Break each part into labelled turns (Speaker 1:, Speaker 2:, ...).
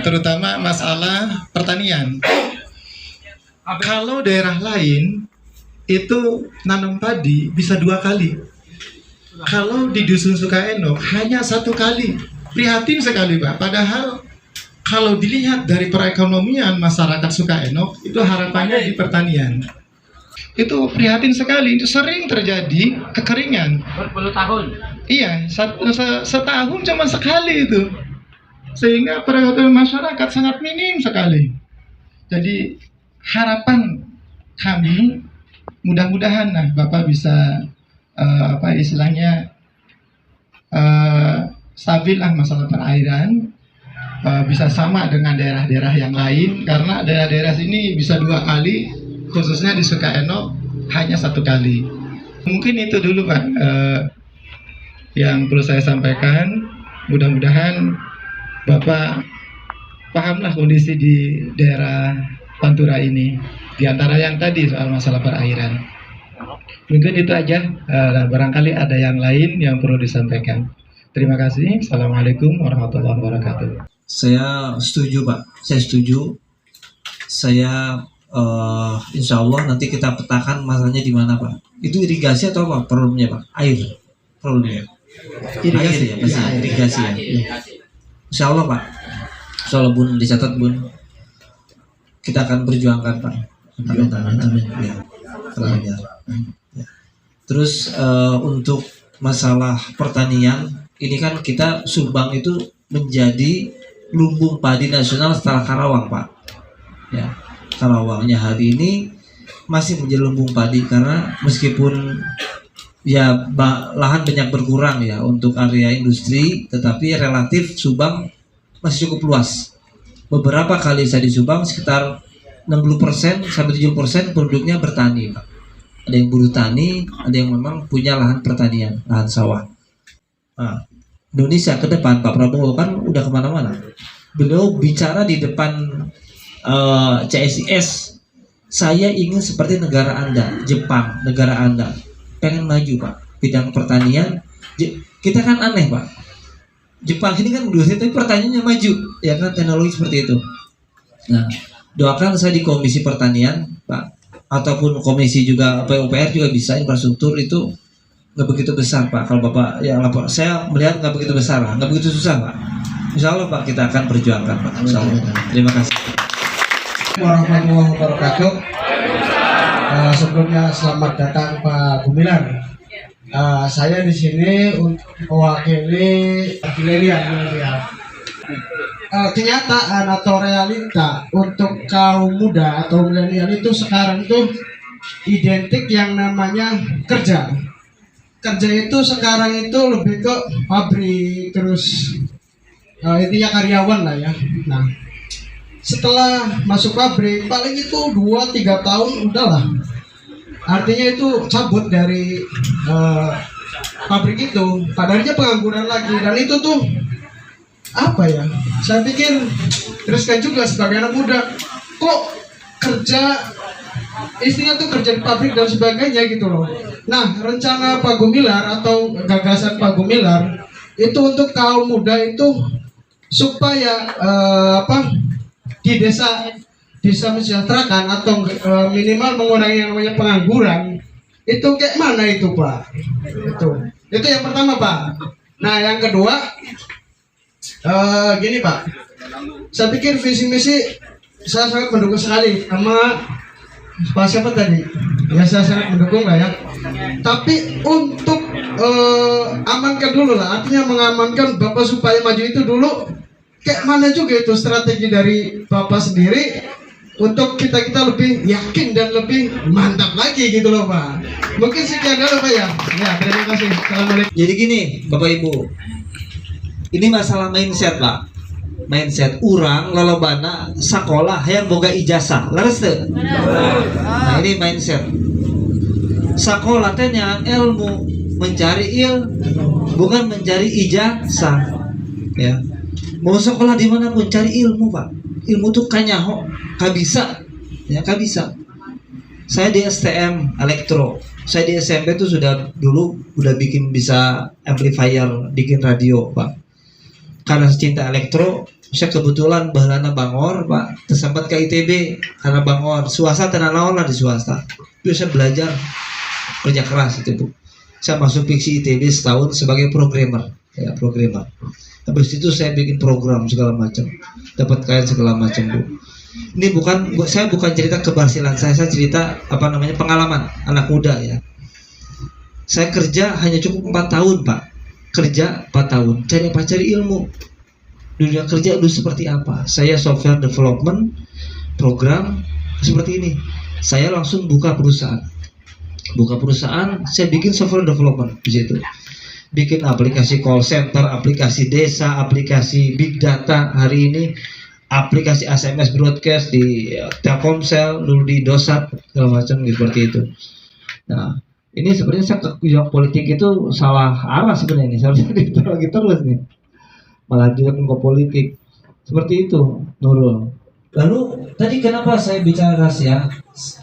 Speaker 1: terutama masalah pertanian. Kalau daerah lain itu nanam padi bisa 2 kali. Kalau di Dusun Sukaenok hanya 1 kali. Prihatin sekali, Pak. Padahal kalau dilihat dari perekonomian masyarakat Sukaenok, itu harapannya di pertanian. Itu prihatin sekali. Itu sering terjadi kekeringan.
Speaker 2: Berpuluh tahun.
Speaker 1: Iya, setahun cuma sekali itu. Sehingga perekonomian masyarakat sangat minim sekali. Jadi harapan kami mudah-mudahan Bapak bisa stabil lah masalah perairan, bisa sama dengan daerah-daerah yang lain, karena daerah-daerah sini bisa 2 kali, khususnya di Sukaenok hanya 1 kali. Mungkin itu dulu Pak yang perlu saya sampaikan. Mudah-mudahan Bapak pahamlah kondisi di daerah Pantura ini, di antara yang tadi soal masalah perairan. Mungkin itu aja, barangkali ada yang lain yang perlu disampaikan. Terima kasih. Assalamualaikum warahmatullahi wabarakatuh.
Speaker 3: Saya setuju Pak, saya setuju. Saya insya Allah nanti kita petakan masalahnya di mana Pak. Itu irigasi atau apa problemnya Pak? Air problemnya. Irigasi ya, pasti irigasi ya. Insya Allah Pak. Insya Allah Bun, dicatat Bun. Kita akan perjuangkan Pak. Amin. Ya. Ya. Terus untuk masalah pertanian, ini kan kita Subang itu menjadi lumbung padi nasional setelah Karawang Pak. Ya, Karawangnya hari ini masih menjadi lumbung padi karena meskipun ya lahan banyak berkurang ya untuk area industri, tetapi relatif Subang masih cukup luas. Beberapa kali saya di Subang sekitar 60% sampai 70% penduduknya bertani Pak. Ada yang buruh tani, ada yang memang punya lahan pertanian, lahan sawah. Nah, Indonesia ke depan Pak Prabowo kan udah kemana-mana. Beliau bicara di depan CSIS, saya ingin seperti negara Anda, Jepang, negara Anda, pengen maju Pak, bidang pertanian. Kita kan aneh Pak. Jepang ini kan industri tapi pertaniannya maju, ya kan, teknologi seperti itu. Nah, doakan saya di Komisi Pertanian Pak, ataupun komisi juga PUPR juga bisa, infrastruktur itu nggak begitu besar Pak. Kalau Bapak ya lapor, saya melihat nggak begitu besar, nggak begitu susah Pak. Insya Allah Pak kita akan perjuangkan Pak. Insya Allah. Terima kasih.
Speaker 4: Warahmatullahi wabarakatuh. Sebelumnya selamat datang Pak Gumilar. Saya di sini untuk mewakili milenial. Kenyataan atau realita untuk kaum muda atau milenial itu sekarang itu identik yang namanya kerja. Kerja itu sekarang itu lebih ke pabrik, terus intinya karyawan lah ya. Nah, setelah masuk pabrik paling itu 2-3 tahun udahlah. Artinya itu cabut dari pabrik itu, padannya pengangguran lagi, dan itu tuh apa ya? Saya pikir teruskan juga sebagai anak muda, kok kerja istrinya tuh kerja di pabrik dan sebagainya gitu loh. Nah, rencana Pak Gumilar atau gagasan Pak Gumilar itu untuk kaum muda itu supaya di desa mensejahterakan atau minimal mengurangi yang namanya pengangguran. Itu kayak mana itu Pak? Itu yang pertama Pak. Nah yang kedua gini Pak, saya pikir visi misi saya sangat mendukung sekali sama Pak siapa tadi ya, saya sangat mendukung lah ya. Tapi untuk amankan dulu lah, artinya mengamankan Bapak supaya maju itu dulu. Kayak mana juga itu strategi dari Bapak sendiri untuk kita lebih yakin dan lebih mantap lagi gitu loh Pak. Mungkin sekian dulu Pak ya. Ya, terima kasih. Assalamualaikum.
Speaker 3: Jadi gini Bapak Ibu, ini masalah mindset Pak. Mindset orang lolobana sekolah yang boga ijazah laras tuh. Nah ini mindset. Sekolah teh nyahan ilmu, mencari ilmu, bukan mencari ijazah. Ya. Mau sekolah di mana pun cari ilmu Pak. Ilmu tuh kanyaho, kabisa, ya kabisa. Saya di STM elektro. Saya di SMP tuh dulu udah bikin bisa amplifier, bikin radio Pak. Karena cinta elektro, Saya kebetulan bahalana Bangor, Pak, tersambat ke ITB karena Bangor. Swasta tenan naon lah di swasta. Terus saya belajar kerja keras itu, Bu. Saya masuk fiksi ITB setahun sebagai programmer, ya programmer. Habis itu saya bikin program segala macam, dapat klien segala macam, Bu. Ini saya bukan cerita keberhasilan saya cerita pengalaman anak muda ya. Saya kerja hanya cukup 4 tahun, Pak. Kerja 4 tahun, cari ilmu. Dunia kerja dulu seperti apa? Saya software development, program seperti ini. Saya langsung buka perusahaan, saya bikin software development di situ. Bikin aplikasi call center, aplikasi desa, aplikasi big data hari ini, aplikasi SMS broadcast di Telkomsel, dulu di Dosat, segala macam seperti itu. Nah, ini sebenarnya saya politik itu salah arah sebenarnya ini. Seharusnya lagi terus nih. Malah juga ke politik. Seperti itu, Nurul.
Speaker 2: Lalu tadi kenapa saya bicara rahasia?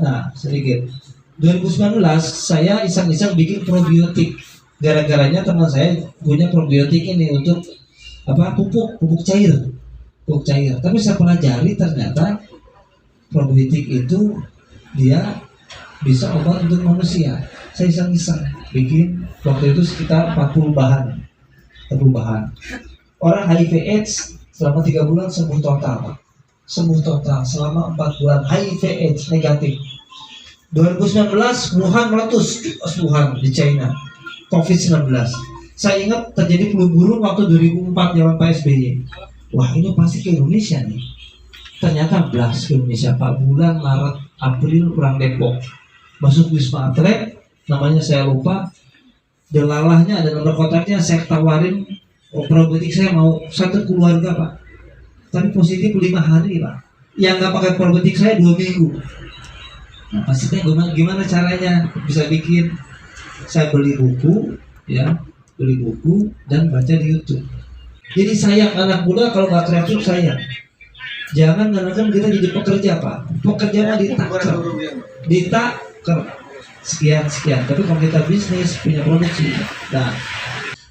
Speaker 2: Nah, sedikit. 2019 saya iseng-iseng bikin probiotik. Gara-garanya teman saya punya probiotik ini untuk pupuk cair. Pupuk cair. Tapi saya pelajari ternyata probiotik itu dia bisa obat untuk manusia. Saya iseng-iseng bikin waktu itu sekitar 40 bahan. Orang HIV AIDS selama 3 bulan sembuh total, Pak. Sembuh total selama 4 bulan HIV AIDS negatif. 2019 Wuhan meletus di China, COVID-19. Saya ingat terjadi flu burung waktu 2004 zaman Pak SBY. Wah, ini pasti ke Indonesia nih. Ternyata blast ke Indonesia, Pak. Bulan Maret, April kurang Depok. Masuk Wisma Atlet, namanya saya lupa. Delalahnya ada nomor kontaknya, saya tawarin probiotik saya mau satu keluarga, Pak. Tapi positif 5 hari, Pak. Yang nggak pakai probiotik saya 2 minggu. Nah, pastinya gimana caranya bisa bikin? Saya beli buku dan baca di YouTube. Jadi sayang anak muda kalau nggak kreatif sayang. Jangan nganakan kita jadi pekerja, Pak. Pekerja mah ditaker. Sekian. Tapi kalau kita bisnis punya produksi. Nah,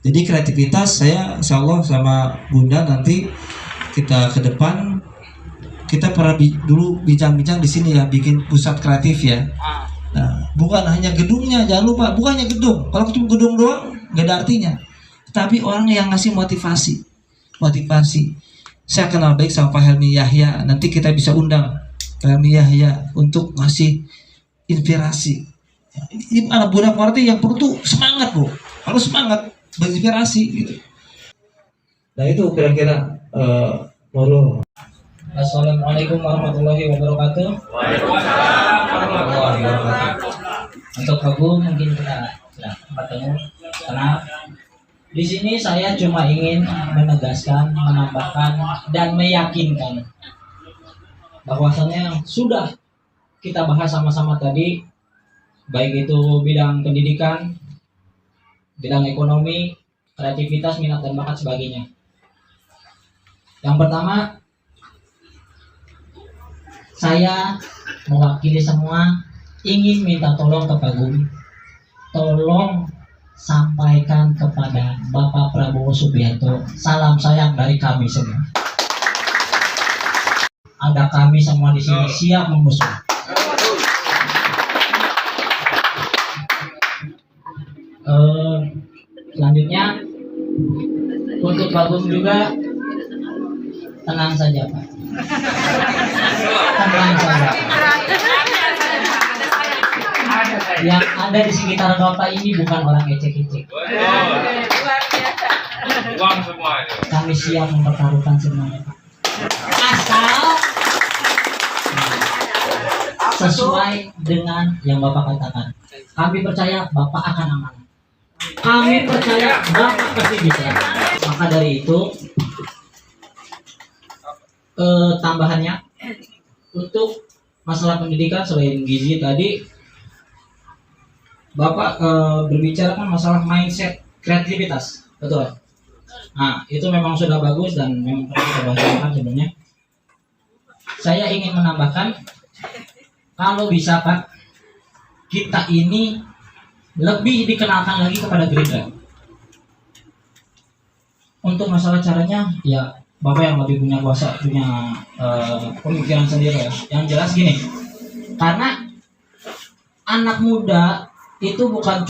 Speaker 2: jadi kreativitas saya insya Allah sama Bunda nanti kita ke depan kita pernah dulu bincang-bincang di sini ya, bikin pusat kreatif ya. Nah, bukan hanya gedungnya, jangan lupa bukannya gedung. Kalau cuma gedung doang nggak ada artinya. Tapi orang yang ngasih motivasi. Saya kenal baik sama Pak Helmi Yahya. Nanti kita bisa undang Pak Helmi Yahya untuk ngasih inspirasi. Ini anak budak ngerti yang perlu tuh semangat, Bu. Harus semangat, berinspirasi gitu. Nah itu kira-kira Nurul.
Speaker 5: Assalamualaikum warahmatullahi wabarakatuh. Untuk Agung mungkin kita sudah bertemu. Karena di sini saya cuma ingin menegaskan, menambahkan dan meyakinkan bahwasannya sudah kita bahas sama-sama tadi, baik itu bidang pendidikan, bidang ekonomi, kreativitas, minat dan bakat sebagainya. Yang pertama, saya mewakili semua ingin minta tolong ke Pak Gumi. Tolong sampaikan kepada Bapak Prabowo Subianto salam sayang dari kami semua. Ada kami semua di sini siap mengusung. Selanjutnya untuk Pak Gumi juga tenang saja, Pak. Tenang saja. Yang ada di sekitar Bapak ini bukan orang ecek-ecek. Kami siap mempertaruhkan semuanya, Pak. Asal sesuai dengan yang Bapak katakan. Kami percaya Bapak akan aman. Kami percaya Bapak pasti bisa. Maka dari itu, tambahannya untuk masalah pendidikan selain gizi tadi, Bapak berbicara kan masalah mindset kreativitas, betul? Nah, itu memang sudah bagus dan memang perlu kita bahaskan sebenarnya. Saya ingin menambahkan, kalau bisa Pak, kita ini lebih dikenalkan lagi kepada Gerindra. Untuk masalah caranya, ya bapak yang lebih punya kuasa, punya pemikiran sendiri ya. Yang jelas gini, karena anak muda itu bukan